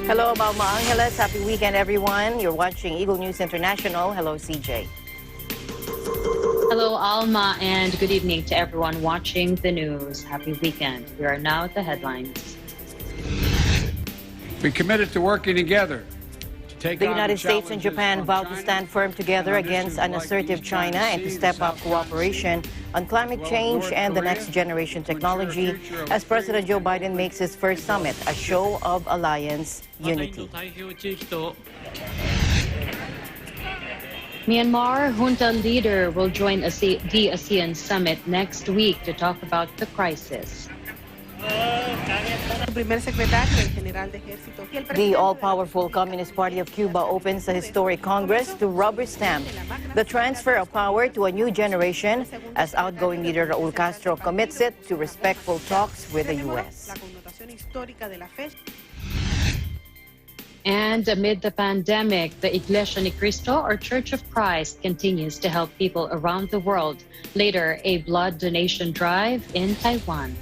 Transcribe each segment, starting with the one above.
Hello, Mama Angeles. Happy weekend, everyone. You're watching Eagle News International. Hello, CJ. Hello, Alma, and good evening to everyone watching the news. Happy weekend. We are now at the headlines. We committed to working together. The United States and Japan vowed to stand firm together against an assertive China and to step up cooperation on climate change and the next generation technology as President Joe Biden makes his first summit, a show of alliance unity. Myanmar junta leader will join the ASEAN summit next week to talk about the crisis. The all-powerful Communist Party of Cuba opens a historic Congress to rubber stamp the transfer of power to a new generation as outgoing leader Raul Castro commits it to respectful talks with the U.S. And amid the pandemic, the Iglesia Ni Cristo, or Church of Christ, continues to help people around the world. Later, a blood donation drive in Taiwan.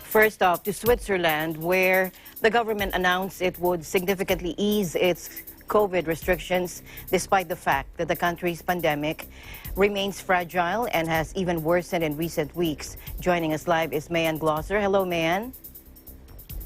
First off, to Switzerland, where the government announced it would significantly ease its COVID restrictions, despite the fact that the country's pandemic remains fragile and has even worsened in recent weeks. Joining us live is Mayan Glosser. Hello, Mayan.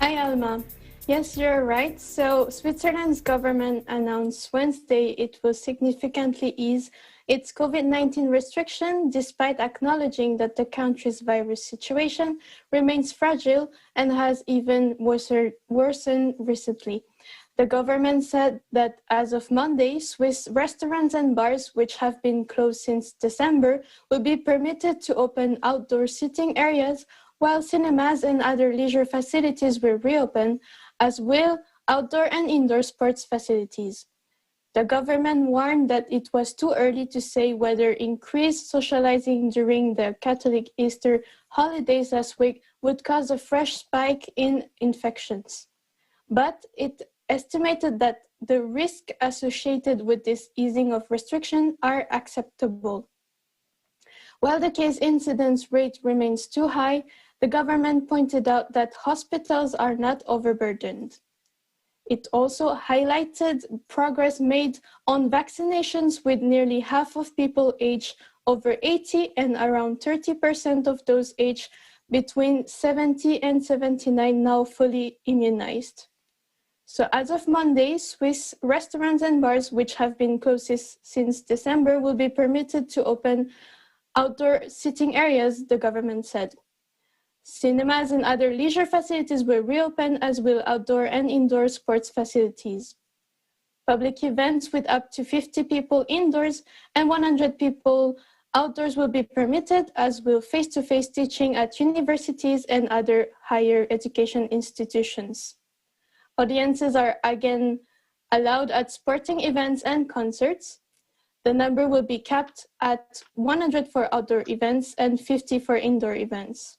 Hi, Alma. Yes, you're right. So Switzerland's government announced Wednesday it will significantly ease its COVID-19 restriction, despite acknowledging that the country's virus situation remains fragile and has even worsened recently. The government said that as of Monday, Swiss restaurants and bars, which have been closed since December, will be permitted to open outdoor seating areas, while cinemas and other leisure facilities will reopen, as will outdoor and indoor sports facilities. The government warned that it was too early to say whether increased socializing during the Catholic Easter holidays last week would cause a fresh spike in infections. But it estimated that the risk associated with this easing of restriction are acceptable. While the case incidence rate remains too high, the government pointed out that hospitals are not overburdened. It also highlighted progress made on vaccinations, with nearly half of people aged over 80 and around 30% of those aged between 70 and 79 now fully immunized. So as of Monday, Swiss restaurants and bars, which have been closed since December, will be permitted to open outdoor seating areas, the government said. Cinemas and other leisure facilities will reopen, as will outdoor and indoor sports facilities. Public events with up to 50 people indoors and 100 people outdoors will be permitted, as will face-to-face teaching at universities and other higher education institutions. Audiences are again allowed at sporting events and concerts. The number will be capped at 100 for outdoor events and 50 for indoor events.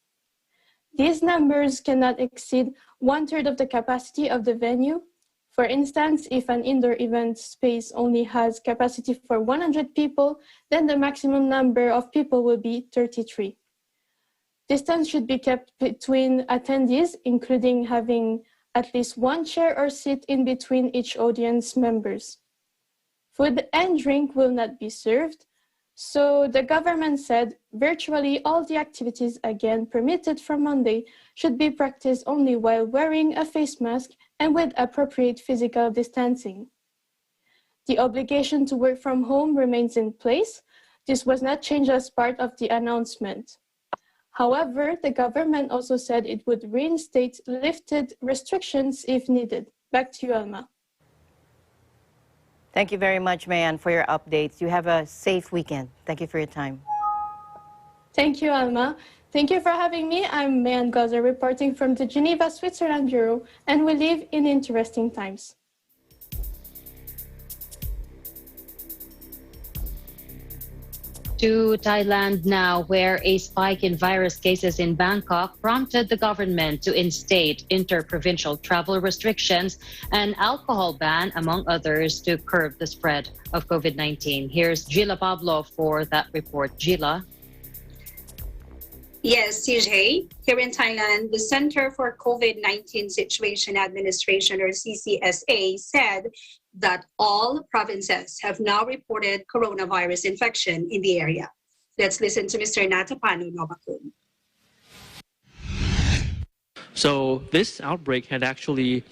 These numbers cannot exceed 1/3 of the capacity of the venue. For instance, if an indoor event space only has capacity for 100 people, then the maximum number of people will be 33. Distance should be kept between attendees, including having at least one chair or seat in between each audience members. Food and drink will not be served. So the government said virtually all the activities again permitted from Monday should be practiced only while wearing a face mask and with appropriate physical distancing. The obligation to work from home remains in place. This was not changed as part of the announcement. However, the government also said it would reinstate lifted restrictions if needed. Back to you, Alma. Thank you very much, Mayan, for your updates. You have a safe weekend. Thank you for your time. Thank you, Alma. Thank you for having me. I'm Mayan Glosser reporting from the Geneva, Switzerland Bureau, and we live in interesting times. To Thailand now, where a spike in virus cases in Bangkok prompted the government to instate inter-provincial travel restrictions and alcohol ban, among others, to curb the spread of COVID-19. Here's Gila Pablo for that report. Gila. Yes, CJ. Here in Thailand, the Center for COVID-19 Situation Administration, or CCSA, said that all provinces have now reported coronavirus infection in the area. Let's listen to Mr. Natapanu Nobakun. So this outbreak had actually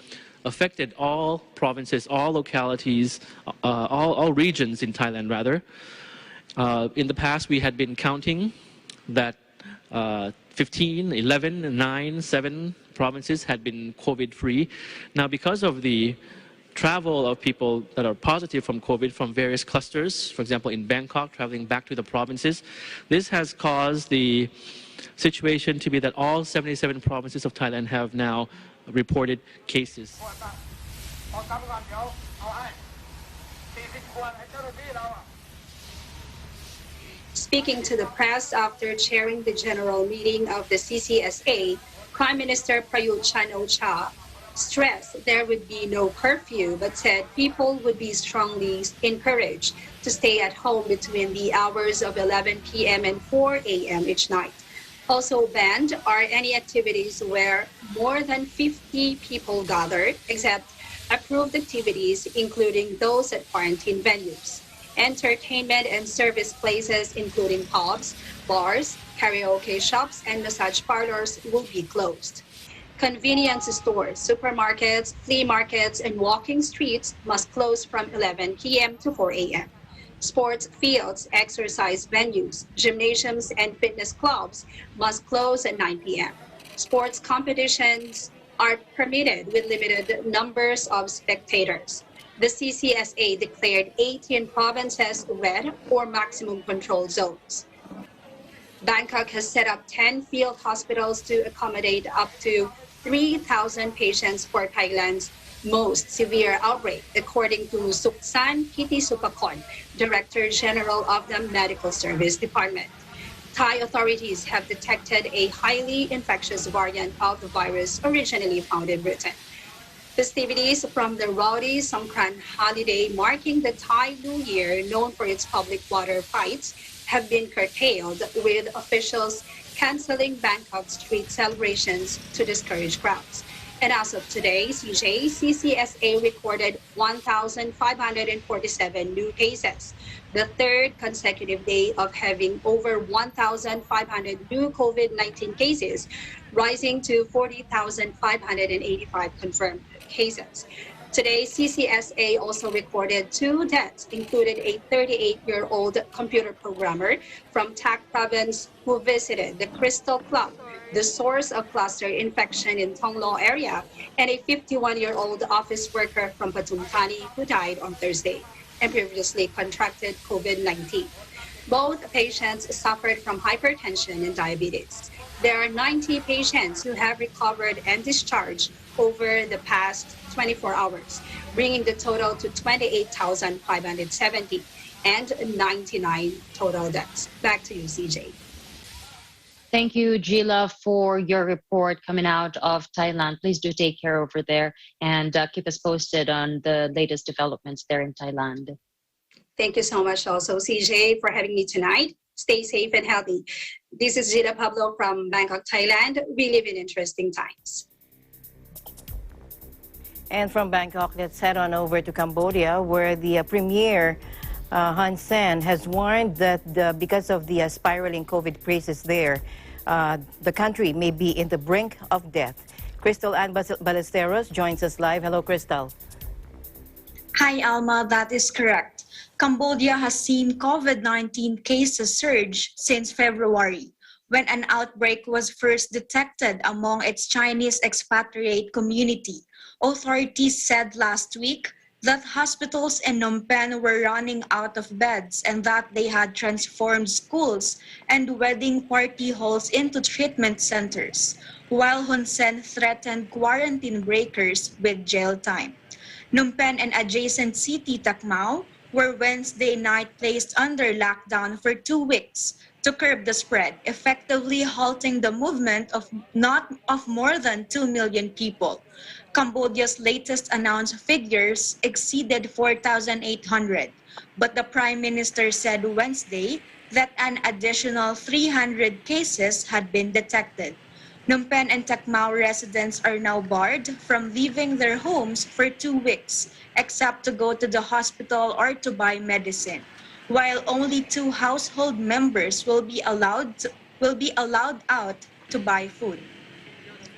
affected all provinces, all localities, all regions in Thailand, rather. In the past, we had been counting that 15, 11, 9, 7 provinces had been COVID-free. Now, because of the travel of people that are positive from COVID from various clusters, for example, in Bangkok, traveling back to the provinces, this has caused the situation to be that all 77 provinces of Thailand have now reported cases. Speaking to the press after chairing the general meeting of the CCSA, Prime Minister Prayut Chan-o-cha stressed there would be no curfew, but said people would be strongly encouraged to stay at home between the hours of 11 p.m. and 4 a.m. each night. Also banned are any activities where more than 50 people gathered, except approved activities, including those at quarantine venues. Entertainment and service places, including pubs, bars, karaoke shops, and massage parlors, will be closed. Convenience stores, supermarkets, flea markets, and walking streets must close from 11 p.m. to 4 a.m. Sports fields, exercise venues, gymnasiums, and fitness clubs must close at 9 p.m. Sports competitions are permitted with limited numbers of spectators. The CCSA declared 18 provinces red or maximum control zones. Bangkok has set up 10 field hospitals to accommodate up to 3,000 patients for Thailand's most severe outbreak, according to Suksan Kitisupakon, Director General of the Medical Service Department. Thai authorities have detected a highly infectious variant of the virus originally found in Britain. Festivities from the rowdy Songkran holiday marking the Thai New Year, known for its public water fights, have been curtailed, with officials canceling Bangkok street celebrations to discourage crowds. And as of today, CCSA recorded 1,547 new cases, the third consecutive day of having over 1,500 new COVID-19 cases, rising to 40,585 confirmed cases. Today, CCSA also recorded 2 deaths, including a 38-year-old computer programmer from Tak Province who visited the Crystal Club, the source of cluster infection in Thonglo area, and a 51-year-old office worker from Pathum Thani who died on Thursday and previously contracted COVID-19. Both patients suffered from hypertension and diabetes. There are 90 patients who have recovered and discharged over the past 24 hours, bringing the total to 28,570 and 99 total deaths. Back to you, CJ. Thank you, Gila, for your report coming out of Thailand. Please do take care over there and keep us posted on the latest developments there in Thailand. Thank you so much also, CJ, for having me tonight. Stay safe and healthy. This is Gila Pablo from Bangkok, Thailand. We live in interesting times. And from Bangkok, let's head on over to Cambodia, where the Premier Hun Sen has warned that because of the spiraling COVID cases there, the country may be in the brink of death. Crystal Ann Ballesteros joins us live. Hello, Crystal. Hi, Alma. That is correct. Cambodia has seen COVID-19 cases surge since February, when an outbreak was first detected among its Chinese expatriate community. Authorities said last week that hospitals in Phnom Penh were running out of beds and that they had transformed schools and wedding party halls into treatment centers, while Hun Sen threatened quarantine breakers with jail time. Phnom Penh and adjacent city Tak Mau were Wednesday night placed under lockdown for 2 weeks to curb the spread, effectively halting the movement of more than 2 million people. Cambodia's latest announced figures exceeded 4,800, but the Prime Minister said Wednesday that an additional 300 cases had been detected. Phnom Penh and Tacmau residents are now barred from leaving their homes for 2 weeks, except to go to the hospital or to buy medicine, while only 2 household members will be allowed out to buy food.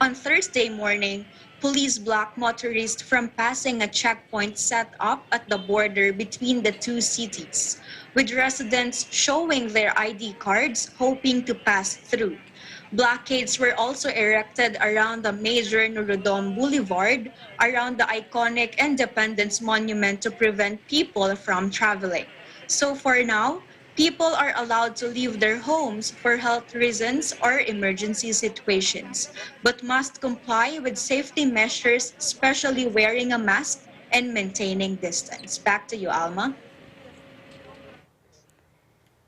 On Thursday morning, police blocked motorists from passing a checkpoint set up at the border between the two cities, with residents showing their ID cards hoping to pass through. Blockades were also erected around the major Norodom Boulevard, around the iconic Independence Monument to prevent people from traveling. So for now, people are allowed to leave their homes for health reasons or emergency situations, but must comply with safety measures, especially wearing a mask and maintaining distance. Back to you, Alma.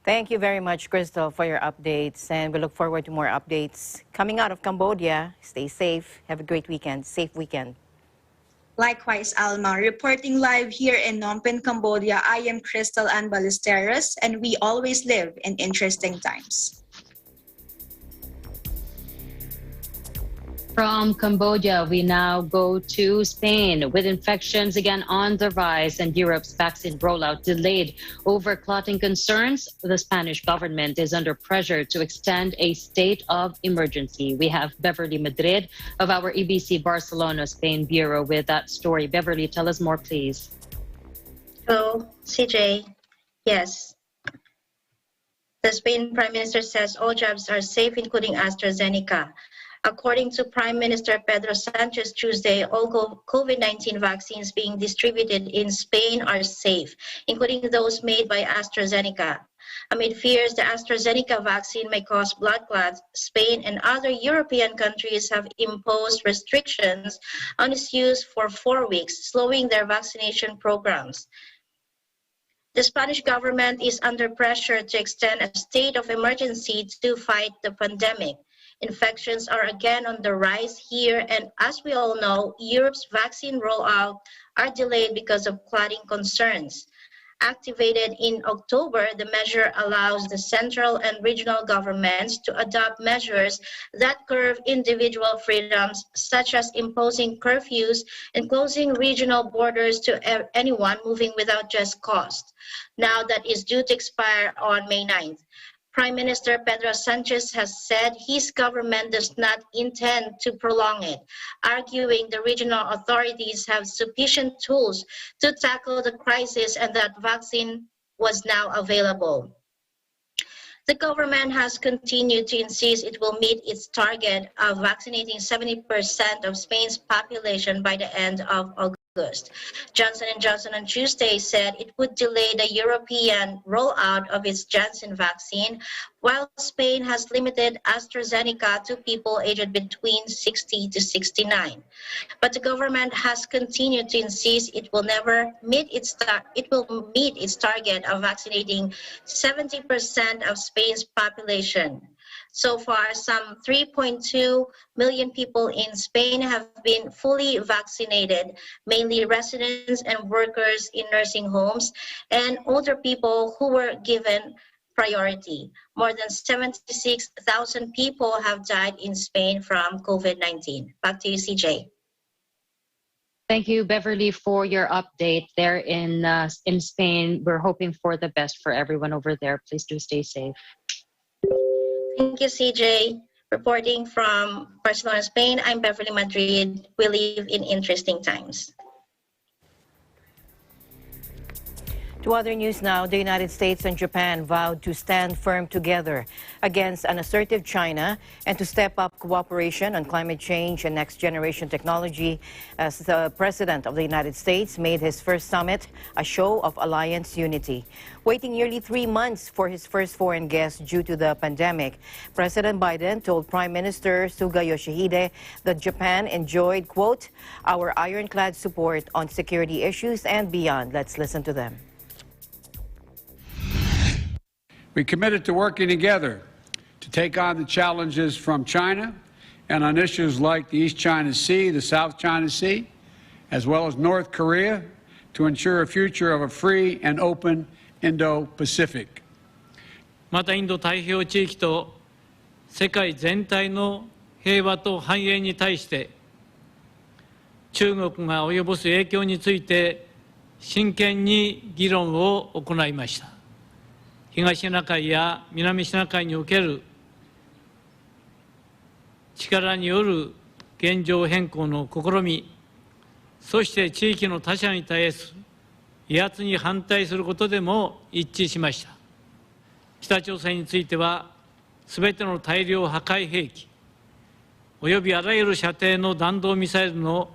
Thank you very much, Crystal, for your updates, and we look forward to more updates coming out of Cambodia. Stay safe. Have a great weekend. Safe weekend. Likewise, Alma. Reporting live here in Phnom Penh, Cambodia, I am Crystal Ann Ballesteros, and we always live in interesting times. From Cambodia, we now go to Spain, with infections again on the rise and Europe's vaccine rollout delayed over clotting concerns. The Spanish government is under pressure to extend a state of emergency. We have Beverly Madrid of our EBC Barcelona Spain Bureau with that story. Beverly, tell us more, please. Hello, CJ. Yes. The Spain Prime Minister says all jabs are safe, including AstraZeneca. According to Prime Minister Pedro Sanchez Tuesday, all COVID-19 vaccines being distributed in Spain are safe, including those made by AstraZeneca. Amid fears the AstraZeneca vaccine may cause blood clots, Spain and other European countries have imposed restrictions on its use for 4 weeks, slowing their vaccination programs. The Spanish government is under pressure to extend a state of emergency to fight the pandemic. Infections are again on the rise here, and as we all know, Europe's vaccine rollout are delayed because of clotting concerns. Activated in October, the measure allows the central and regional governments to adopt measures that curb individual freedoms, such as imposing curfews and closing regional borders to anyone moving without just cause. Now that is due to expire on May 9th. Prime Minister Pedro Sanchez has said his government does not intend to prolong it, arguing the regional authorities have sufficient tools to tackle the crisis and that vaccine was now available. The government has continued to insist it will meet its target of vaccinating 70% of Spain's population by the end of August. Johnson & Johnson on Tuesday said it would delay the European rollout of its Janssen vaccine, while Spain has limited AstraZeneca to people aged between 60 to 69. But the government has continued to insist it will meet its target of vaccinating 70% of Spain's population. So far, some 3.2 million people in Spain have been fully vaccinated, mainly residents and workers in nursing homes and older people who were given priority. More than 76,000 people have died in Spain from COVID-19. Back to you, CJ. Thank you, Beverly, for your update there in Spain. We're hoping for the best for everyone over there. Please do stay safe. Thank you, CJ. Reporting from Barcelona, Spain, I'm Beverly Madrid. We live in interesting times. To other news now, the United States and Japan vowed to stand firm together against an assertive China and to step up cooperation on climate change and next-generation technology as the President of the United States made his first summit a show of alliance unity. Waiting nearly 3 months for his first foreign guest due to the pandemic, President Biden told Prime Minister Suga Yoshihide that Japan enjoyed, quote, our ironclad support on security issues and beyond. Let's listen to them. We committed to working together to take on the challenges from China and on issues like the East China Sea, the South China Sea, as well as North Korea, to ensure a future of a free and open Indo-Pacific. またインド太平洋地域と世界全体の平和と繁栄に対して中国が及ぼす影響について真剣に議論を行いました。東シナ海や南シナ海における力による現状変更の試み、そして地域の他者に対する威圧に反対することでも一致しました。北朝鮮については、すべての大量破壊兵器、およびあらゆる射程の弾道ミサイルの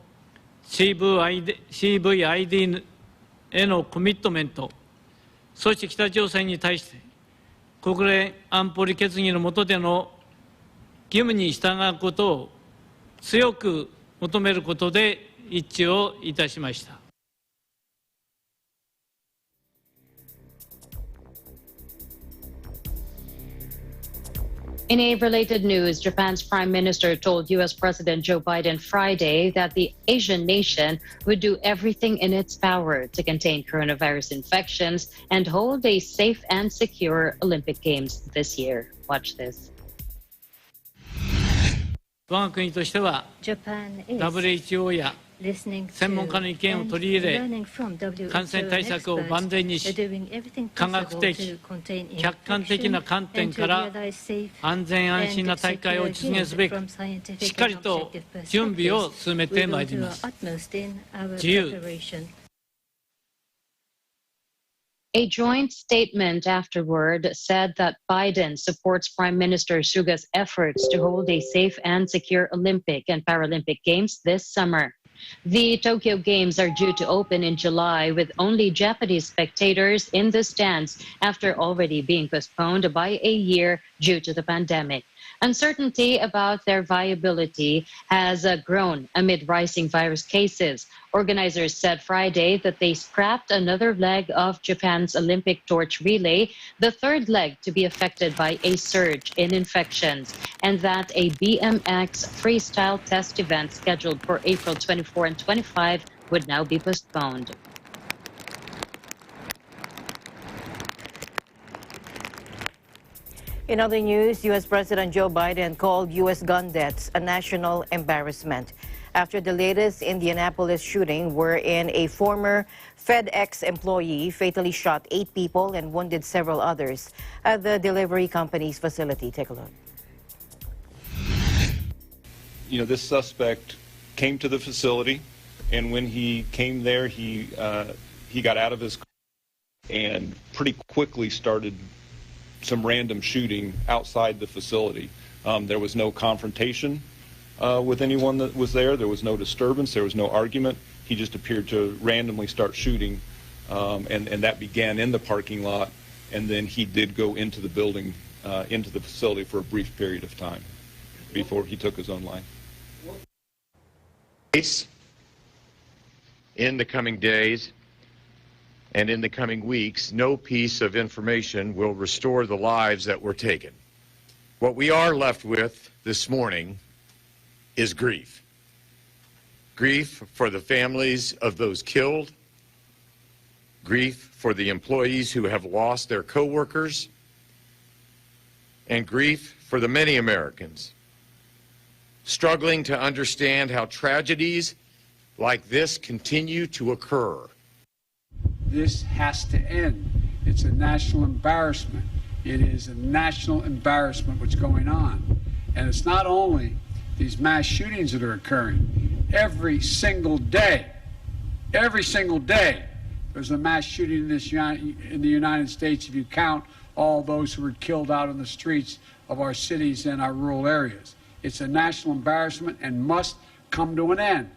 CVID へのコミットメント、そして北朝鮮に対して国連安保理決議の下での義務に従うことを強く求めることで一致をいたしました。In a related news, Japan's prime minister told U.S. President Joe Biden Friday that the Asian nation would do everything in its power to contain coronavirus infections and hold a safe and secure Olympic Games this year. Watch this. 我が国としては WHO や専門家の意見を取り入れ、感染対策を万全にし、科学的、客観的な観点から安全安心な大会を実現すべく、しっかりと準備を進めてまいります。自由。A joint statement afterward said that Biden supports Prime Minister Suga's efforts to hold a safe and secure Olympic and Paralympic Games this summer. The Tokyo Games are due to open in July with only Japanese spectators in the stands after already being postponed by a year due to the pandemic. Uncertainty about their viability has grown amid rising virus cases. Organizers said Friday that they scrapped another leg of Japan's Olympic torch relay, the third leg to be affected by a surge in infections, and that a BMX freestyle test event scheduled for April 24 and 25 would now be postponed. In other news, U.S. President Joe Biden called U.S. gun deaths a national embarrassment after the latest Indianapolis shooting wherein a former FedEx employee fatally shot 8 people and wounded several others at the delivery company's facility. Take a look. You know, this suspect came to the facility, and when he came there, he got out of his car and pretty quickly started some random shooting outside the facility. There was no confrontation with anyone that was there. There was no disturbance. There was no argument. He just appeared to randomly start shooting, and that began in the parking lot, and then he did go into the building, into the facility for a brief period of time before he took his own life. In the coming days and in the coming weeks, no piece of information will restore the lives that were taken. What we are left with this morning is grief. Grief for the families of those killed, grief for the employees who have lost their coworkers, and grief for the many Americans struggling to understand how tragedies like this continue to occur. This has to end. It's a national embarrassment. It is a national embarrassment what's going on. And it's not only these mass shootings that are occurring. Every single day, there's a mass shooting in the United States if you count all those who were killed out in the streets of our cities and our rural areas. It's a national embarrassment and must come to an end.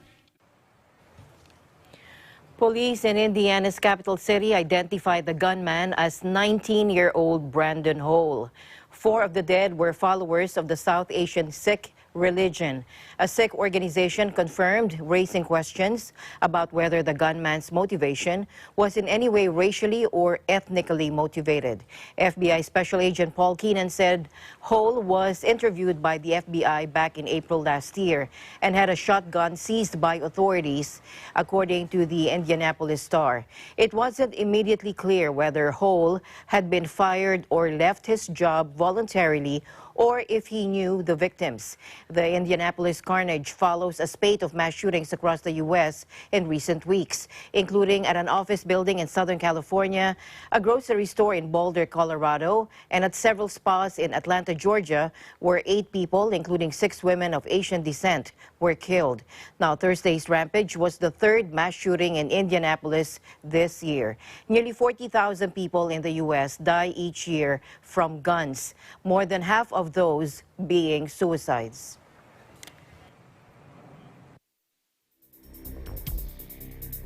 Police in Indiana's capital city identified the gunman as 19-year-old Brandon Hole. 4 of the dead were followers of the South Asian Sikh religion. A Sikh organization confirmed raising questions about whether the gunman's motivation was in any way racially or ethnically motivated. FBI Special Agent Paul Keenan said Hole was interviewed by the FBI back in April last year and had a shotgun seized by authorities, according to the Indianapolis Star. It wasn't immediately clear whether Hole had been fired or left his job voluntarily or if he knew the victims. The Indianapolis carnage follows a spate of mass shootings across the U.S. in recent weeks, including at an office building in Southern California, a grocery store in Boulder, Colorado, and at several spas in Atlanta, Georgia, where 8 people, including 6 women of Asian descent, were killed. Now, Thursday's rampage was the 3rd mass shooting in Indianapolis this year. Nearly 40,000 people in the U.S. die each year from guns, more than half of those being suicides.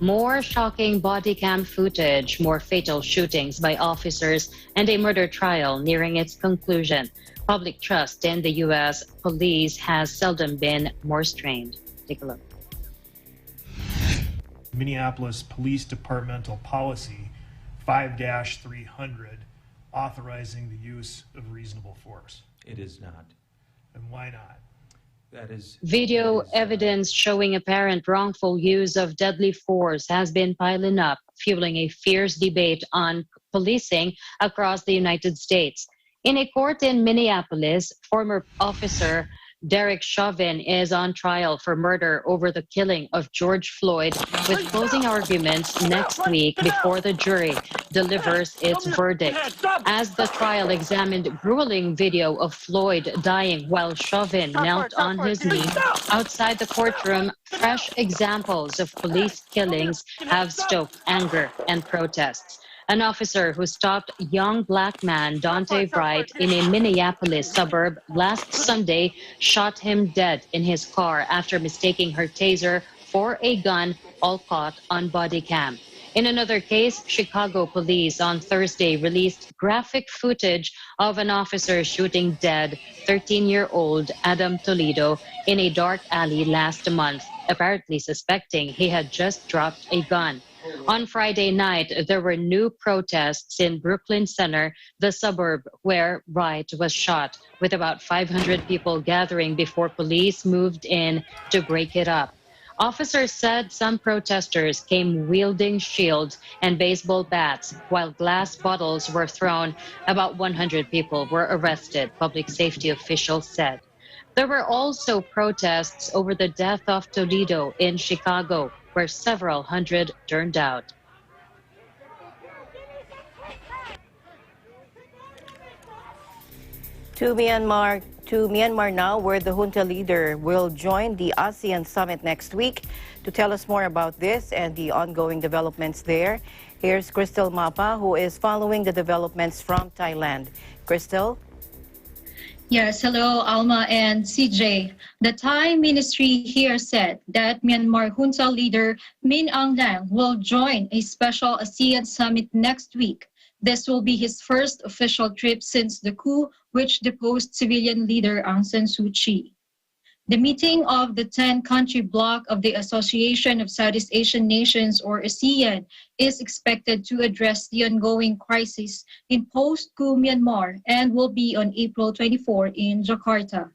More shocking body cam footage, more fatal shootings by officers, and a murder trial nearing its conclusion. Public trust in the U.S. police has seldom been more strained. Take a look. Minneapolis Police Departmental Policy 5-300 authorizing the use of reasonable force. It is not. And why not? Video evidence showing apparent wrongful use of deadly force has been piling up, fueling a fierce debate on policing across the United States. In a court in Minneapolis, former officer Derek Chauvin is on trial for murder over the killing of George Floyd, with closing arguments next week before the jury delivers its verdict. As the trial examined grueling video of Floyd dying while Chauvin knelt on his knee outside the courtroom, fresh examples of police killings have stoked anger and protests. An officer who stopped young black man Dante Wright in a Minneapolis suburb last Sunday shot him dead in his car after mistaking her taser for a gun, all caught on body cam. In another case, Chicago police on Thursday released graphic footage of an officer shooting dead 13-year-old Adam Toledo in a dark alley last month, apparently suspecting he had just dropped a gun. On Friday night, there were new protests in Brooklyn Center, the suburb where Wright was shot, with about 500 people gathering before police moved in to break it up. Officers said some protesters came wielding shields and baseball bats, while glass bottles were thrown. About 100 people were arrested, public safety officials said. There were also protests over the death of Toledo in Chicago, where several hundred turned out. To Myanmar now, where the junta leader will join the ASEAN summit next week. To tell us more about this and the ongoing developments there, here's Crystal Mapa, who is following the developments from Thailand. Crystal? Yes, hello, Alma and CJ. The Thai ministry here said that Myanmar junta leader Min Aung Hlaing will join a special ASEAN summit next week. This will be his first official trip since the coup, which deposed civilian leader Aung San Suu Kyi. The meeting of the 10-country bloc of the Association of Southeast Asian Nations, or ASEAN, is expected to address the ongoing crisis in post-coup Myanmar and will be on April 24 in Jakarta.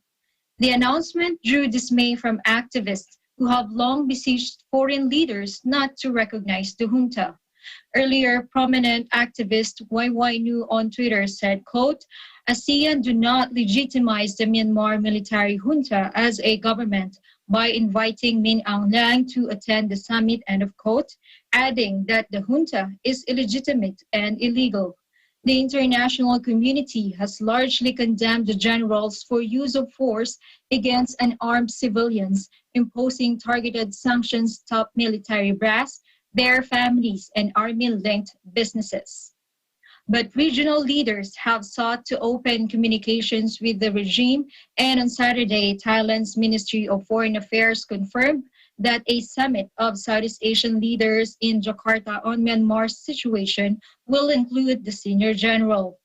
The announcement drew dismay from activists who have long besieged foreign leaders not to recognize the junta. Earlier, prominent activist YY Nu on Twitter said, quote, ASEAN do not legitimize the Myanmar military junta as a government by inviting Min Aung Hlaing to attend the summit, end of quote, adding that the junta is illegitimate and illegal. The international community has largely condemned the generals for use of force against unarmed civilians, imposing targeted sanctions to top military brass, their families, and army-linked businesses. But regional leaders have sought to open communications with the regime, and on Saturday, Thailand's Ministry of Foreign Affairs confirmed that a summit of Southeast Asian leaders in Jakarta on Myanmar's situation will include the senior general.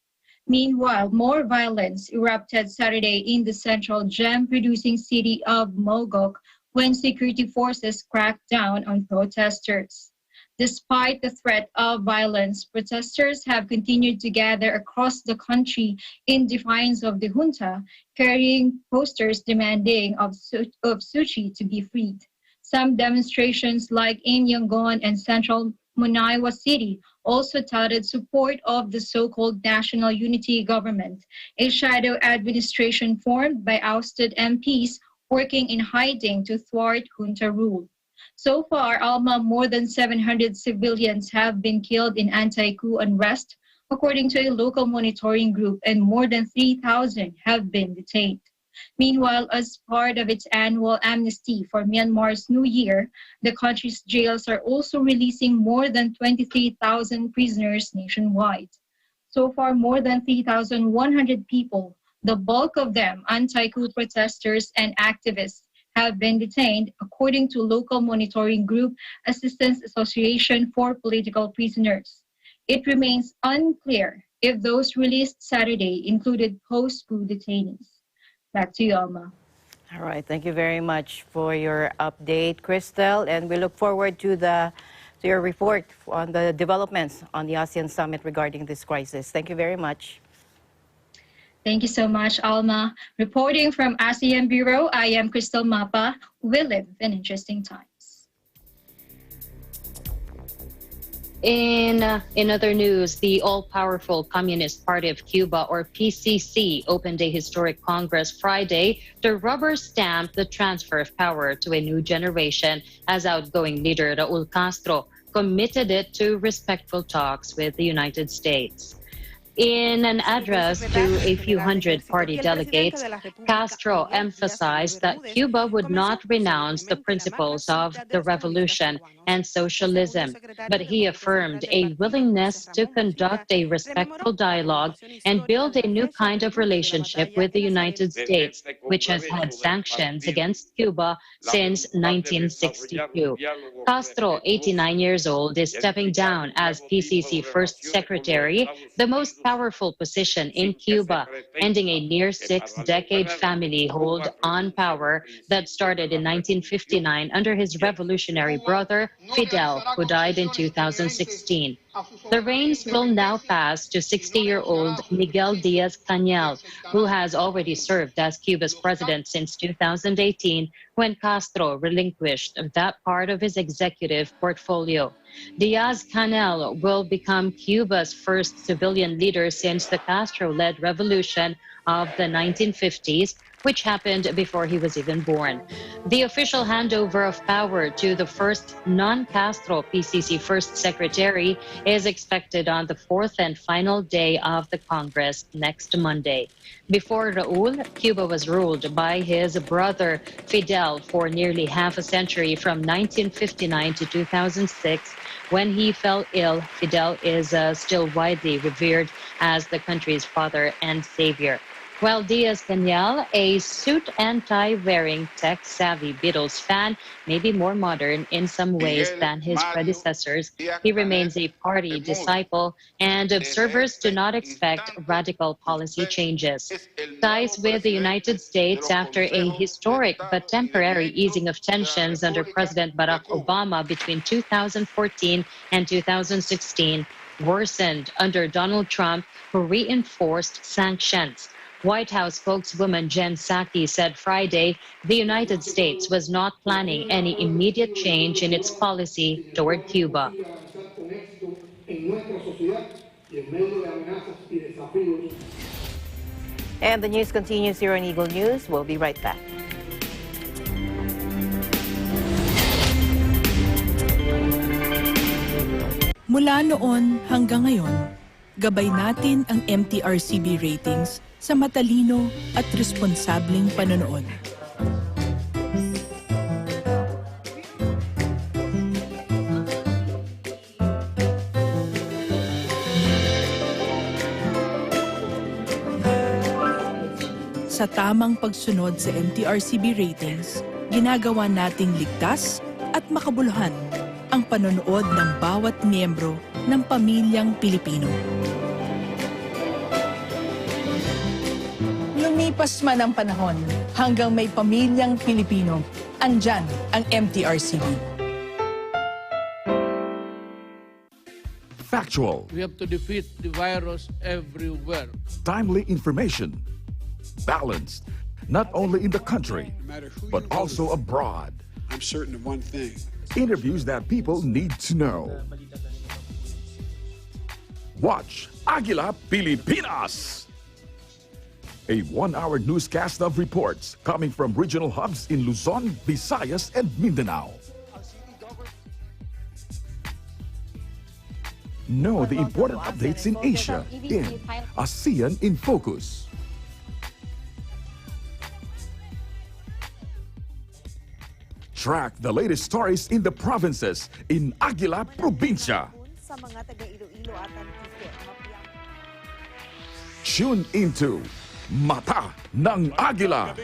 Meanwhile, more violence erupted Saturday in the central gem-producing city of Mogok when security forces cracked down on protesters. Despite the threat of violence, protesters have continued to gather across the country in defiance of the junta, carrying posters demanding of Suu Kyi to be freed. Some demonstrations like in Yangon and central Munaiwa City also touted support of the so-called National Unity Government, a shadow administration formed by ousted MPs working in hiding to thwart junta rule. So far, Alma, more than 700 civilians have been killed in anti-coup unrest, according to a local monitoring group, and more than 3,000 have been detained. Meanwhile, as part of its annual amnesty for Myanmar's New Year, the country's jails are also releasing more than 23,000 prisoners nationwide. So far, more than 3,100 people, the bulk of them anti-coup protesters and activists, have been detained, according to local monitoring group Assistance Association for Political Prisoners. It remains unclear if those released Saturday included post-coup detainees. Back to you, Alma. All right, thank you very much for your update, Crystal, and we look forward to your report on the developments on the ASEAN Summit regarding this crisis. Thank you very much. Thank you so much, Alma. Reporting from ASEAN Bureau, I am Crystal Mapa. We live in interesting times. In other news, the all-powerful Communist Party of Cuba, or PCC, opened a historic Congress Friday to rubber-stamp the transfer of power to a new generation as outgoing leader Raul Castro committed it to respectful talks with the United States. In an address to a few hundred party delegates, Castro emphasized that Cuba would not renounce the principles of the revolution and socialism, but he affirmed a willingness to conduct a respectful dialogue and build a new kind of relationship with the United States, which has had sanctions against Cuba since 1962. Castro, 89 years old, is stepping down as PCC First Secretary, the most powerful position in Cuba, ending a near six-decade family hold on power that started in 1959 under his revolutionary brother, Fidel, who died in 2016. The reins will now pass to 60-year-old Miguel Diaz-Canel, who has already served as Cuba's president since 2018, when Castro relinquished that part of his executive portfolio. Diaz-Canel will become Cuba's first civilian leader since the Castro-led revolution of the 1950s, which happened before he was even born. The official handover of power to the first non-Castro PCC First Secretary is expected on the fourth and final day of the Congress next Monday. Before Raul, Cuba was ruled by his brother Fidel for nearly half a century, from 1959 to 2006. When he fell ill, Fidel is still widely revered as the country's father and savior. While Diaz-Canel, a suit and tie wearing tech-savvy Beatles fan, may be more modern in some ways than his predecessors, he remains a party disciple, and observers do not expect radical policy changes. Ties with the United States after a historic but temporary easing of tensions under President Barack Obama between 2014 and 2016 worsened under Donald Trump, who reinforced sanctions. White House spokeswoman Jen Psaki said Friday the United States was not planning any immediate change in its policy toward Cuba. And the news continues here on Eagle News. We'll be right back. Mula noon hanggang ngayon, gabay natin ang MTRCB ratings sa matalino at responsableng panonood. Sa tamang pagsunod sa MTRCB ratings, ginagawa nating ligtas at makabuluhan ang panonood ng bawat miyembro ng pamilyang Pilipino. Lumipas man ang panahon, hanggang may pamilyang Pilipino, andyan ang MTRCB. Factual. We have to defeat the virus everywhere. Timely information. Balanced, not only in the country, but also abroad. I'm certain of one thing. Interviews that people need to know. Watch Agila Pilipinas! A one-hour newscast of reports coming from regional hubs in Luzon, Visayas, and Mindanao. Know the important updates in Asia in ASEAN in Focus. Track the latest stories in the provinces in Agila Probinsya. Tune into Mata ng Agila,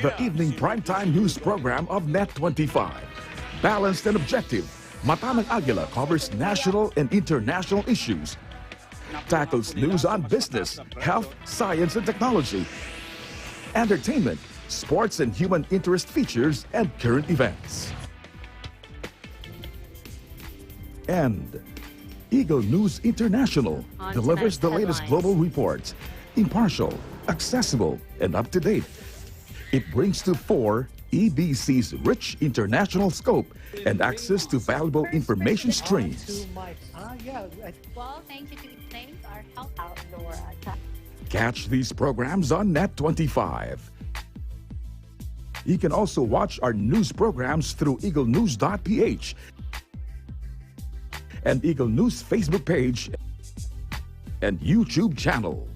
the evening primetime news program of Net25. Balanced and objective, Mata ng Agila covers national and international issues, tackles news on business, health, science and technology, entertainment, sports and human interest features, and current events. And Eagle News International delivers the latest global reports, impartial, accessible, and up-to-date. It brings to fore EBC's rich international scope and access to valuable information streams. Well, thank you to thank our help outdoor. Catch these programs on Net25. You can also watch our news programs through eaglenews.ph and Eagle News Facebook page and YouTube channel.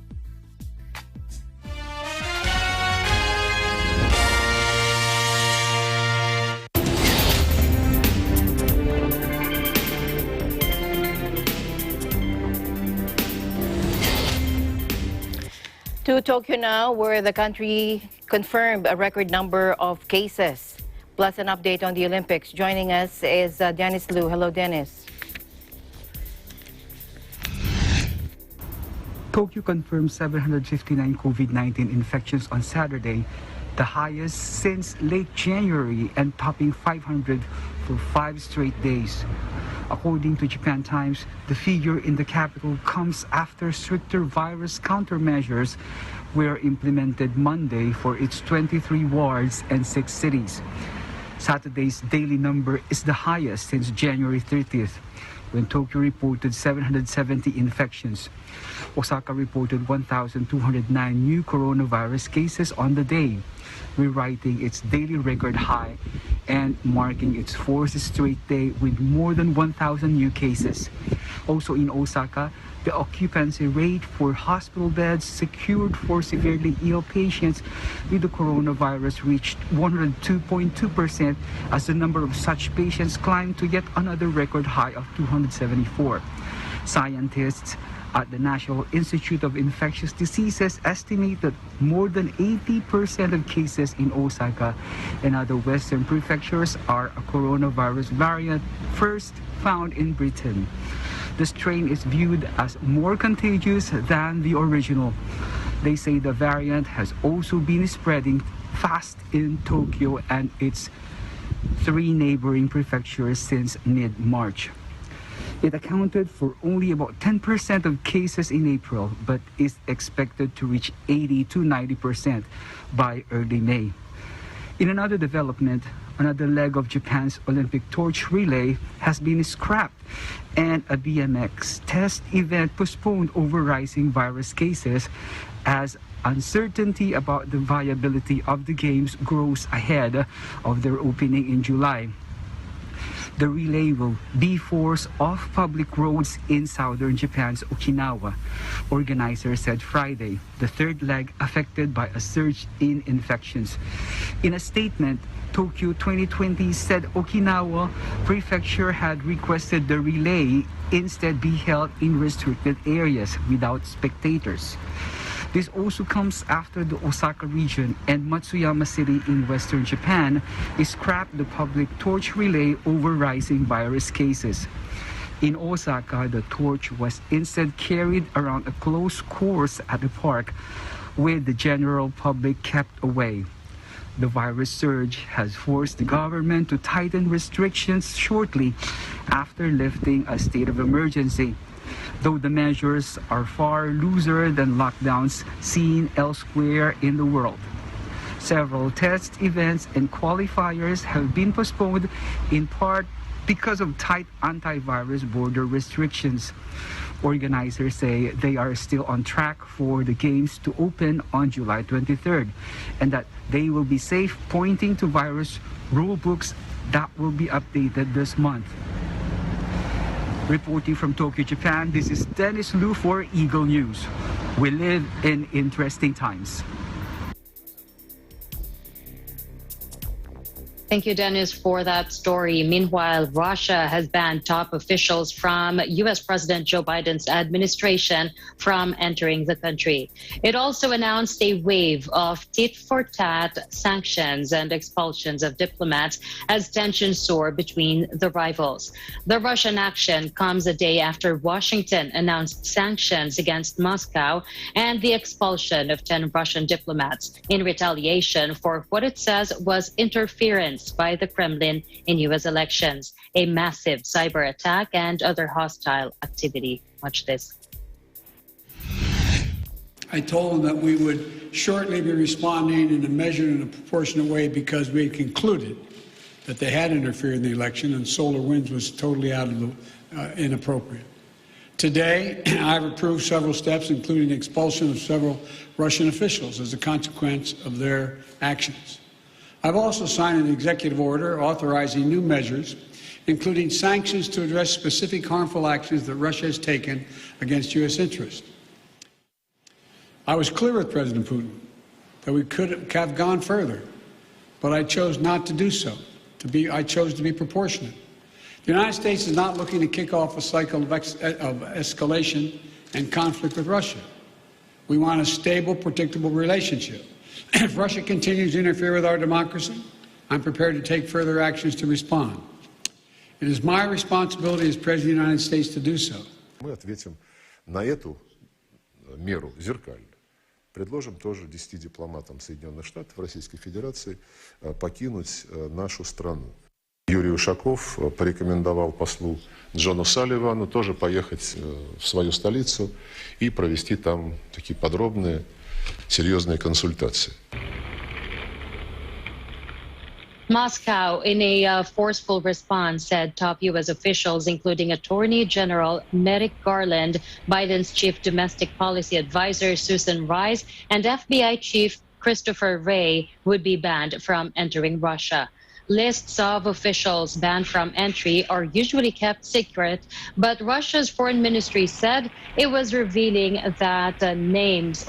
To Tokyo now, where the country confirmed a record number of cases. Plus an update on the Olympics. Joining us is Dennis Liu. Hello, Dennis. Tokyo confirmed 759 COVID-19 infections on Saturday, the highest since late January and topping 500 for 5 straight days. According to Japan Times, the figure in the capital comes after stricter virus countermeasures were implemented Monday for its 23 wards and 6 cities. Saturday's daily number is the highest since January 30th, when Tokyo reported 770 infections. Osaka reported 1,209 new coronavirus cases on the day, rewriting its daily record high and marking its 4th straight day with more than 1,000 new cases. Also in Osaka, the occupancy rate for hospital beds secured for severely ill patients with the coronavirus reached 102.2% as the number of such patients climbed to yet another record high of 274. Scientists at the National Institute of Infectious Diseases estimate that more than 80% of cases in Osaka and other Western prefectures are a coronavirus variant first found in Britain. The strain is viewed as more contagious than the original. They say the variant has also been spreading fast in Tokyo and its 3 neighboring prefectures since mid-March. It accounted for only about 10% of cases in April, but is expected to reach 80 to 90% by early May. In another development, another leg of Japan's Olympic torch relay has been scrapped and a BMX test event postponed over rising virus cases as uncertainty about the viability of the games grows ahead of their opening in July. The relay will be forced off public roads in southern Japan's Okinawa, organizers said Friday, the third leg affected by a surge in infections. In a statement, Tokyo 2020 said Okinawa Prefecture had requested the relay instead be held in restricted areas without spectators. This also comes after the Osaka region and Matsuyama City in western Japan scrapped the public torch relay over rising virus cases. In Osaka, the torch was instead carried around a closed course at the park, with the general public kept away. The virus surge has forced the government to tighten restrictions shortly after lifting a state of emergency, though the measures are far looser than lockdowns seen elsewhere in the world. Several test events and qualifiers have been postponed in part because of tight antivirus border restrictions. Organizers say they are still on track for the games to open on July 23rd and that they will be safe, pointing to virus rule books that will be updated this month. Reporting from Tokyo, Japan, this is Dennis Liu for Eagle News. We live in interesting times. Thank you, Dennis, for that story. Meanwhile, Russia has banned top officials from U.S. President Joe Biden's administration from entering the country. It also announced a wave of tit-for-tat sanctions and expulsions of diplomats as tensions soar between the rivals. The Russian action comes a day after Washington announced sanctions against Moscow and the expulsion of 10 Russian diplomats in retaliation for what it says was interference by the Kremlin in U.S. elections, a massive cyber attack, and other hostile activity. Watch this. I told them that we would shortly be responding in a measured and a proportionate way because we had concluded that they had interfered in the election and SolarWinds was totally out of the inappropriate. Today, I've approved several steps, including the expulsion of several Russian officials as a consequence of their actions. I've also signed an executive order authorizing new measures, including sanctions to address specific harmful actions that Russia has taken against U.S. interests. I was clear with President Putin that we could have gone further, but I chose not to do so. I chose to be proportionate. The United States is not looking to kick off a cycle of escalation and conflict with Russia. We want a stable, predictable relationship. If Russia continues to interfere with our democracy, I'm prepared to take further actions to respond. It is my responsibility as President of the United States to do so. Мы ответим на эту меру зеркально. Предложим тоже 10 дипломатам Соединенных Штатов Российской Федерации покинуть нашу страну. Юрий Ушаков порекомендовал послу Джону Салливану тоже поехать в свою столицу и провести там такие подробные, серьезные консультации. Moscow, in a forceful response, said top U.S. officials, including Attorney General Merrick Garland, Biden's chief domestic policy advisor Susan Rice, and FBI Chief Christopher Wray would be banned from entering Russia. Lists of officials banned from entry are usually kept secret, but Russia's foreign ministry said it was revealing that the names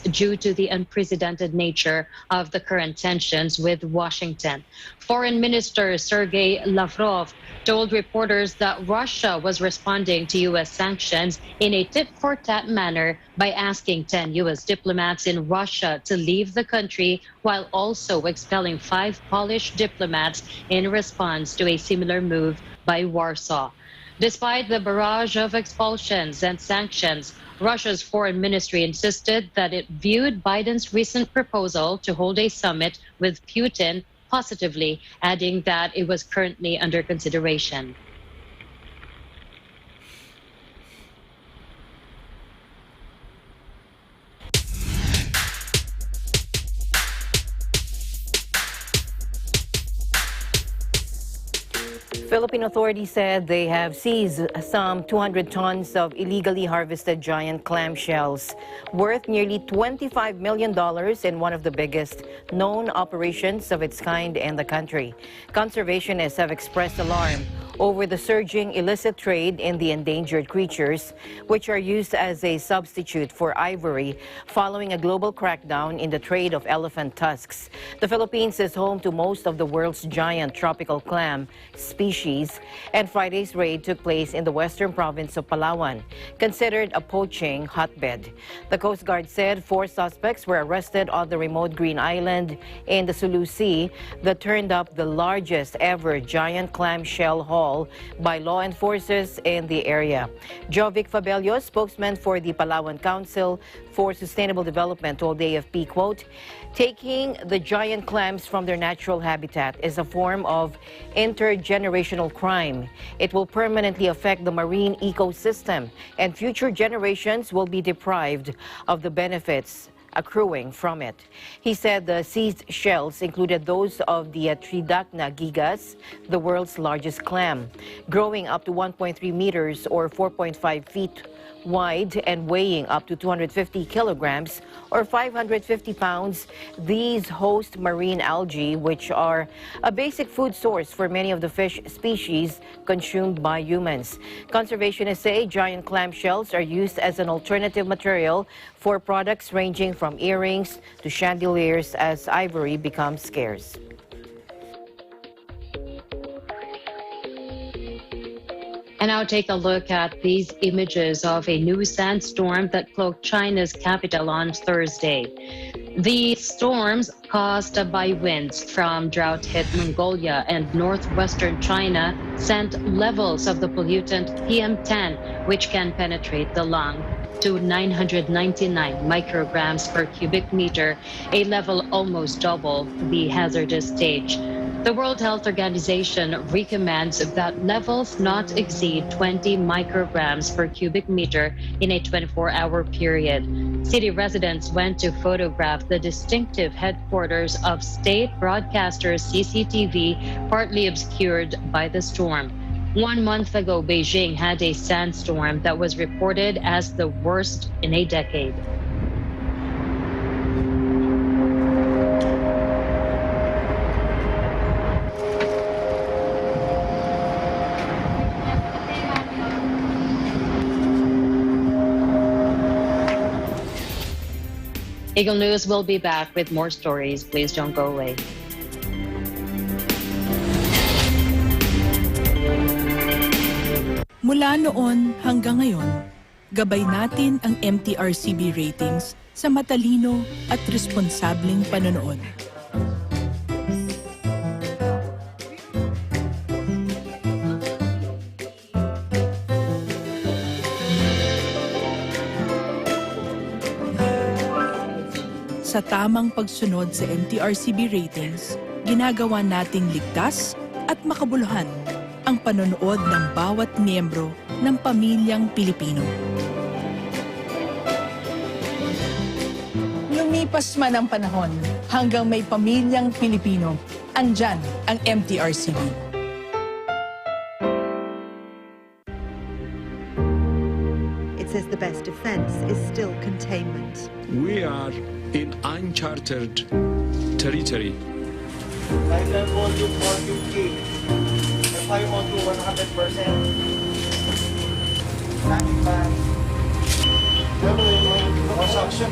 due to the unprecedented nature of the current tensions with Washington. Foreign Minister Sergei Lavrov told reporters that Russia was responding to U.S. sanctions in a tit-for-tat manner by asking 10 U.S. diplomats in Russia to leave the country while also expelling 5 Polish diplomats in response to a similar move by Warsaw. Despite the barrage of expulsions and sanctions, Russia's foreign ministry insisted that it viewed Biden's recent proposal to hold a summit with Putin positively, adding that it was currently under consideration. Philippine authorities said they have seized some 200 tons of illegally harvested giant clam shells worth nearly $25 million in one of the biggest known operations of its kind in the country. Conservationists have expressed alarm over the surging illicit trade in the endangered creatures, which are used as a substitute for ivory following a global crackdown in the trade of elephant tusks. The Philippines is home to most of the world's giant tropical clam species, and Friday's raid took place in the western province of Palawan, considered a poaching hotbed. The Coast Guard said 4 suspects were arrested on the remote Green Island in the Sulu Sea that turned up the largest ever giant clam shell haul all by law enforcers in the area. Jovic Fabelio, spokesman for the Palawan Council for Sustainable Development, told AFP, quote, "Taking the giant clams from their natural habitat is a form of intergenerational crime. It will permanently affect the marine ecosystem, and future generations will be deprived of the benefits accruing from it." He said the seized shells included those of the Tridacna gigas, the world's largest clam, growing up to 1.3 meters or 4.5 feet wide and weighing up to 250 kilograms or 550 pounds. These host marine algae, which are a basic food source for many of the fish species consumed by humans. Conservationists say giant clam shells are used as an alternative material for products ranging from earrings to chandeliers as ivory becomes scarce. And now take a look at these images of a new sandstorm that cloaked China's capital on Thursday. The storms, caused by winds from drought-hit Mongolia and northwestern China, sent levels of the pollutant PM10, which can penetrate the lung, to 999 micrograms per cubic meter, a level almost double the hazardous stage. The World Health Organization recommends that levels not exceed 20 micrograms per cubic meter in a 24-hour period. City residents went to photograph the distinctive headquarters of state broadcasters CCTV, partly obscured by the storm. 1 month ago, Beijing had a sandstorm that was reported as the worst in a decade. Eagle News will be back with more stories. Please don't go away. Mula noon hanggang ngayon, gabay natin ang MTRCB ratings sa matalino at responsableng panonood. Sa tamang pagsunod sa MTRCB ratings, ginagawa nating ligtas at makabuluhan ang panonood ng bawat miyembro ng pamilyang Pilipino. Lumipas man ang panahon, hanggang may pamilyang Pilipino, andyan ang MTRCB. It says the best defense is still containment. We are in uncharted territory. Final volume 450. Fire on to 100%. Standing by. Construction.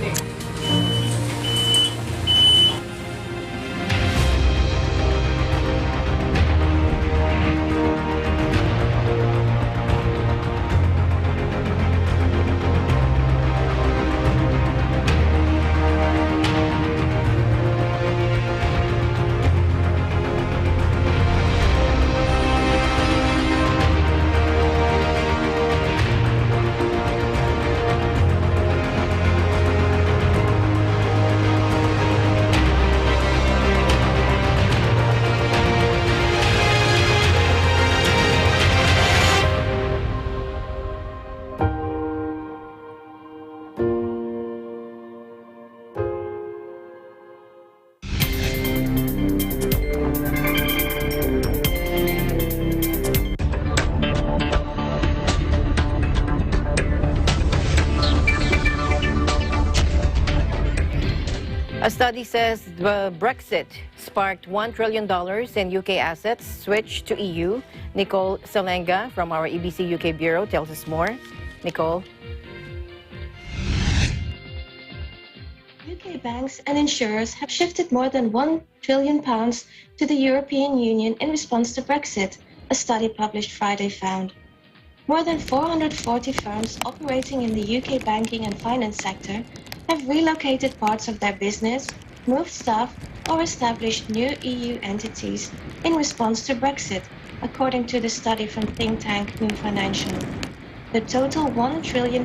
A study says the Brexit sparked $1 trillion in UK assets switch to EU. Nicole Salenga from our EBC UK Bureau tells us more. Nicole. UK banks and insurers have shifted more than £1 trillion to the European Union in response to Brexit, a study published Friday found. More than 440 firms operating in the UK banking and finance sector have relocated parts of their business, moved staff, or established new EU entities in response to Brexit, according to the study from think tank New Financial. The total £1 trillion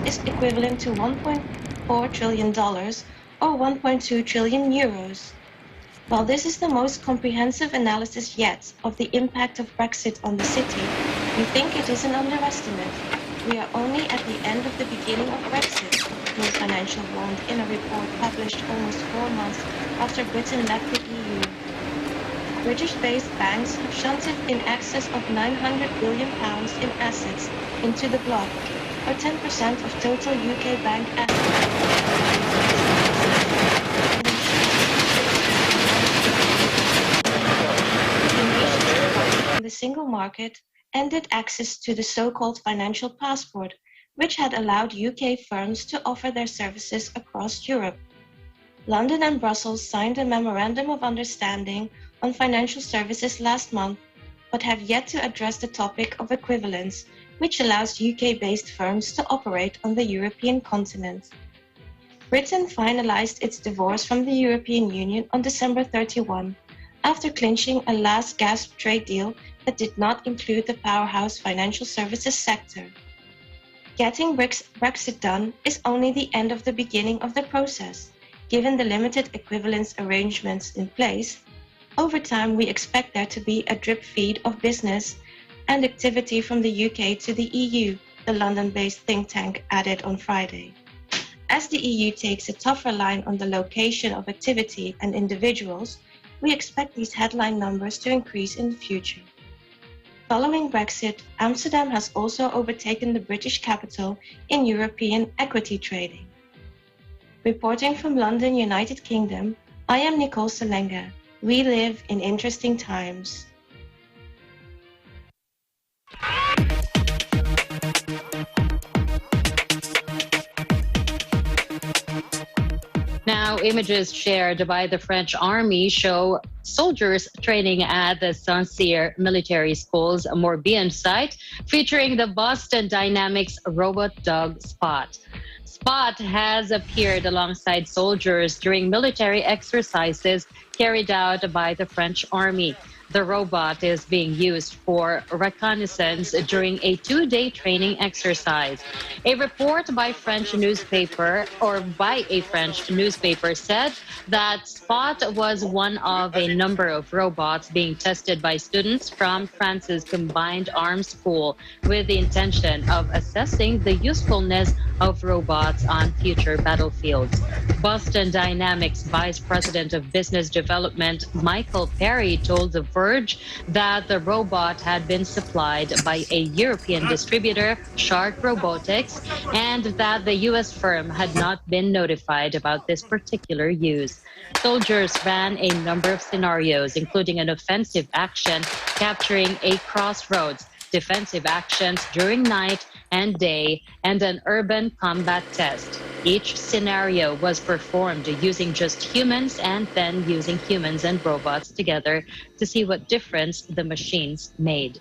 is equivalent to $1.4 trillion or 1.2 trillion euros. While this is the most comprehensive analysis yet of the impact of Brexit on the city, we think it is an underestimate. We are only at the end of the beginning of Brexit, New Financial warned in a report published almost 4 months after Britain left the EU. British-based banks have shunted in excess of £900 billion in assets into the bloc, or 10% of total UK bank assets. The single market ended access to the so-called financial passport, which had allowed UK firms to offer their services across Europe. London and Brussels signed a memorandum of understanding on financial services last month, but have yet to address the topic of equivalence, which allows UK-based firms to operate on the European continent. Britain finalized its divorce from the European Union on December 31, after clinching a last-gasp trade deal that did not include the powerhouse financial services sector. Getting Brexit done is only the end of the beginning of the process. Given the limited equivalence arrangements in place, over time we expect there to be a drip feed of business and activity from the UK to the EU, the London-based think tank added on Friday. As the EU takes a tougher line on the location of activity and individuals, we expect these headline numbers to increase in the future. Following Brexit, Amsterdam has also overtaken the British capital in European equity trading. Reporting from London, United Kingdom, I am Nicole Selenga. We live in interesting times. Now, images shared by the French army show soldiers training at the Saint-Cyr Military School's Morbihan site, featuring the Boston Dynamics robot dog Spot. Spot has appeared alongside soldiers during military exercises carried out by the French army. The robot is being used for reconnaissance during a 2-day training exercise. A report by a French newspaper said that Spot was one of a number of robots being tested by students from France's Combined Arms School with the intention of assessing the usefulness of robots on future battlefields. Boston Dynamics Vice President of Business Development Michael Perry told The Verge that the robot had been supplied by a European distributor, Shark Robotics, and that the U.S. firm had not been notified about this particular use. Soldiers ran a number of scenarios, including an offensive action capturing a crossroads, defensive actions during night and day, and an urban combat test. Each scenario was performed using just humans and then using humans and robots together to see what difference the machines made.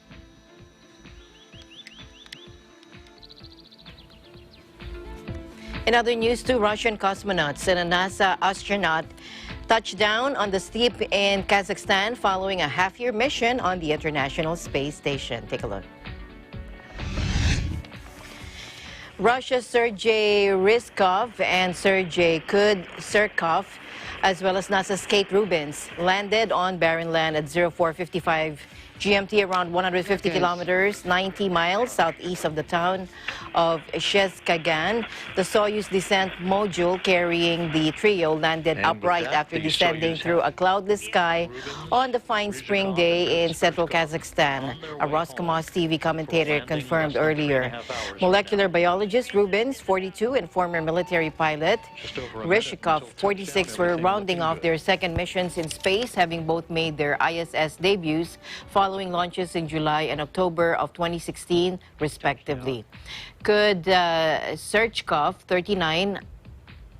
In other news, 2 Russian cosmonauts and a NASA astronaut touched down on the steep in Kazakhstan following a half-year mission on the International Space Station. Take a look. Russia's Sergei Ryzhkov and Sergei Kurtserkov, as well as NASA's Kate Rubins, landed on barren land at 04:55 GMT, around 150 kilometers, 90 miles southeast of the town of Shezkagan. The Soyuz descent module carrying the trio landed upright after descending through a cloudless sky on the fine spring day in central Kazakhstan, a Roscosmos TV commentator confirmed earlier. Molecular biologist Rubins, 42, and former military pilot Ryzhkov, 46, were rounding off their second missions in space, having both made their ISS debuts following launches in July and October of 2016, respectively. Kurtserkov, 39,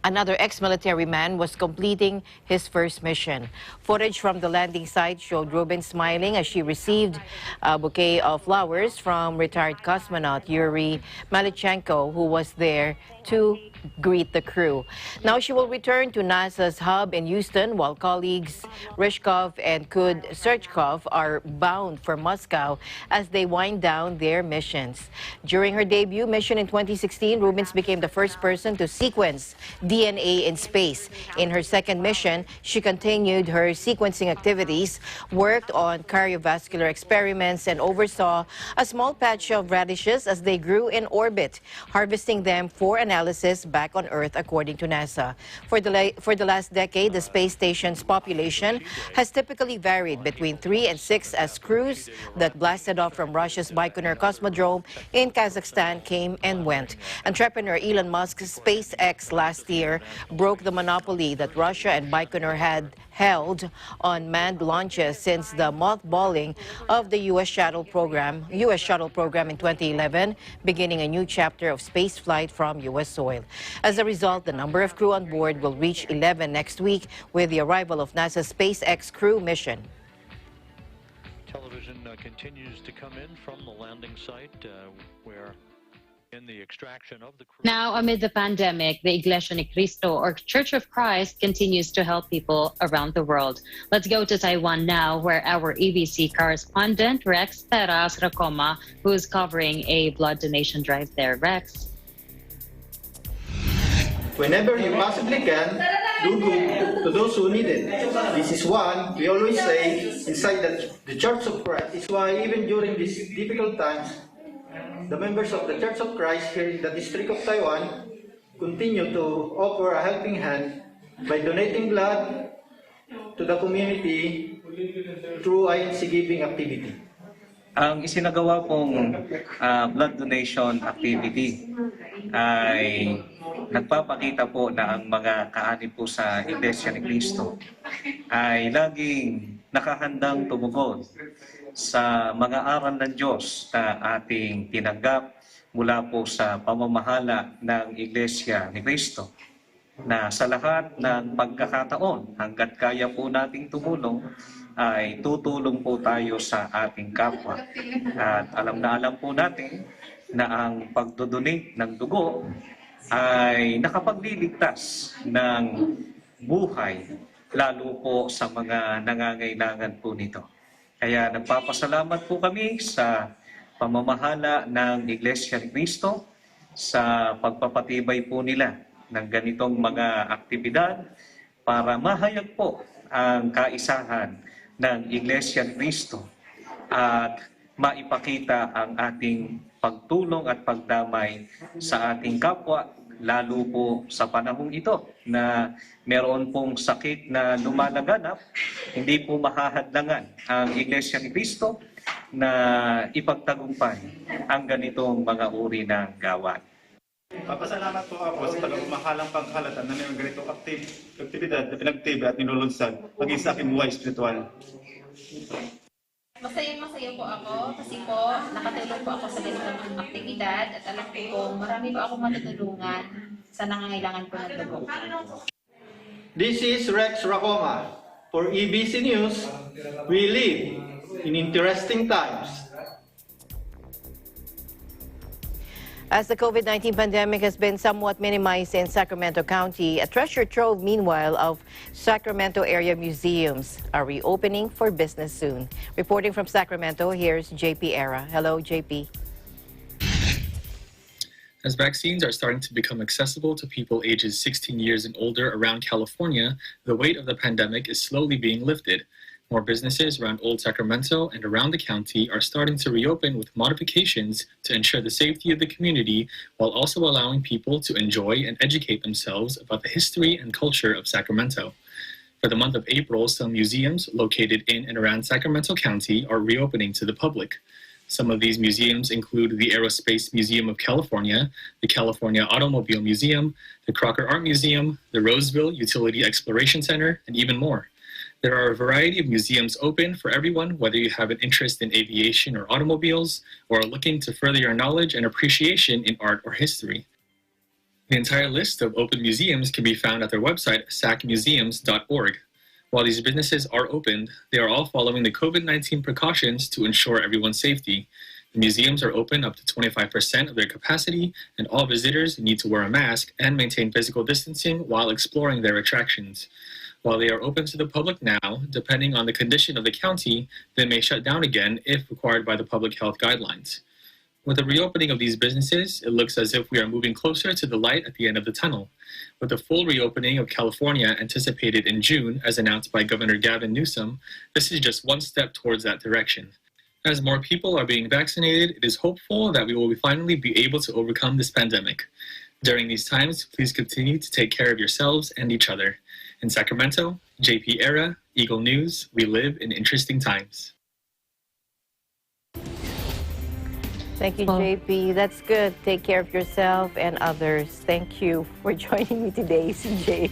another ex-military man, was completing his first mission. Footage from the landing site showed Rubin smiling as she received a bouquet of flowers from retired cosmonaut Yuri Malichenko, who was there 2 greet the crew. Now she will return to NASA's hub in Houston, while colleagues Ryzhkov and Kudserchkov are bound for Moscow as they wind down their missions. During her debut mission in 2016, Rubins became the first person to sequence DNA in space. In her second mission, she continued her sequencing activities, worked on cardiovascular experiments, and oversaw a small patch of radishes as they grew in orbit, harvesting them for analysis back on Earth, according to NASA. For the last decade, the space station's population has typically varied between 3 and 6 as crews that blasted off from Russia's Baikonur Cosmodrome in Kazakhstan came and went. Entrepreneur Elon Musk's SpaceX last year broke the monopoly that Russia and Baikonur had held on manned launches since the mothballing of the U.S. shuttle program in 2011, beginning a new chapter of spaceflight from U.S. soil. As a result, the number of crew on board will reach 11 next week with the arrival of NASA's SpaceX crew mission. Television continues to come in from the landing site where in the extraction of the crew. Now, amid the pandemic, the Iglesia ni Cristo, or Church of Christ, continues to help people around the world. Let's go to Taiwan now, where our ABC correspondent, Rex Teras Racoma, who is covering a blood donation drive there. Rex. Whenever you possibly can, do good to those who need it. This is one we always say inside the Church of Christ. It's why even during these difficult times, the members of the Church of Christ here in the District of Taiwan continue to offer a helping hand by donating blood to the community through INC giving activity. Ang isinagawa pong blood donation activity ay nagpapakita po na ang mga kaanib po sa Iglesia ni Cristo ay laging nakahandang tumugon sa mga aral ng Diyos na ating tinanggap mula po sa pamamahala ng Iglesia ni Cristo, na sa lahat ng pagkakataon, hanggat kaya po nating tumulong, ay tutulong po tayo sa ating kapwa. At alam po natin na ang pagdodonate ng dugo ay nakapagliligtas ng buhay, lalo po sa mga nangangailangan po nito. Kaya nagpapasalamat po kami sa pamamahala ng Iglesia ni Cristo sa pagpapatibay po nila ng ganitong mga aktibidad para mahayag po ang kaisahan ng Iglesia ni Cristo at maipakita ang ating pagtulong at pagdamay sa ating kapwa, lalo po sa panahong ito na meron pong sakit na lumalaganap. Hindi po mahahadlangan ang Iglesia ni Cristo na ipagtagumpay ang ganitong mga uri ng gawain. Papasalamat po ako sa pagmamahalang paghalata na may ganitong aktibidad na pinagtibay at nilulunsad maging sa aking buhay espiritual. Masaya po ako kasi po nakatulong po ako sa ganitong aktibidad at alam ko po marami po akong matutulungan sa nangangailangan po ng dugo. This is Rex Racoma. For EBC News, we live in interesting times. As the COVID-19 pandemic has been somewhat minimized in Sacramento County, a treasure trove, meanwhile, of Sacramento area museums are reopening for business soon. Reporting from Sacramento, here's JP Era. Hello, JP. As vaccines are starting to become accessible to people ages 16 years and older around California, the weight of the pandemic is slowly being lifted. More businesses around Old Sacramento and around the county are starting to reopen with modifications to ensure the safety of the community while also allowing people to enjoy and educate themselves about the history and culture of Sacramento. For the month of April, some museums located in and around Sacramento County are reopening to the public. Some of these museums include the Aerospace Museum of California, the California Automobile Museum, the Crocker Art Museum, the Roseville Utility Exploration Center, and even more. There are a variety of museums open for everyone, whether you have an interest in aviation or automobiles, or are looking to further your knowledge and appreciation in art or history. The entire list of open museums can be found at their website, sacmuseums.org. While these businesses are opened, they are all following the COVID-19 precautions to ensure everyone's safety. The museums are open up to 25% of their capacity, and all visitors need to wear a mask and maintain physical distancing while exploring their attractions. While they are open to the public now, depending on the condition of the county, they may shut down again if required by the public health guidelines. With the reopening of these businesses, it looks as if we are moving closer to the light at the end of the tunnel. With the full reopening of California anticipated in June, as announced by Governor Gavin Newsom, this is just one step towards that direction. As more people are being vaccinated, it is hopeful that we will finally be able to overcome this pandemic. During these times, please continue to take care of yourselves and each other. In Sacramento, JP Era, Eagle News, we live in interesting times. Thank you, JP. That's good. Take care of yourself and others. Thank you for joining me today, CJ.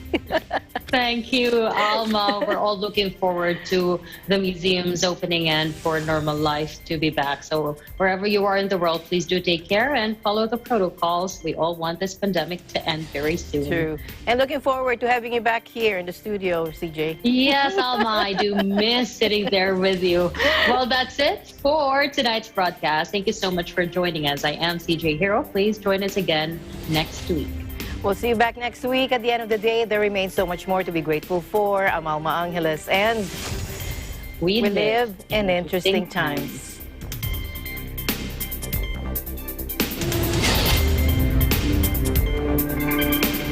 Thank you, Alma. We're all looking forward to the museums opening and for normal life to be back. So wherever you are in the world, please do take care and follow the protocols. We all want this pandemic to end very soon. True. And looking forward to having you back here in the studio, CJ. Yes, Alma, I do miss sitting there with you. Well, that's it for tonight's broadcast. Thank you so much for joining us. I am CJ Hero. Please join us again next week. We'll see you back next week. At the end of the day, there remains so much more to be grateful for. I'm Alma Angeles, and we live in interesting times.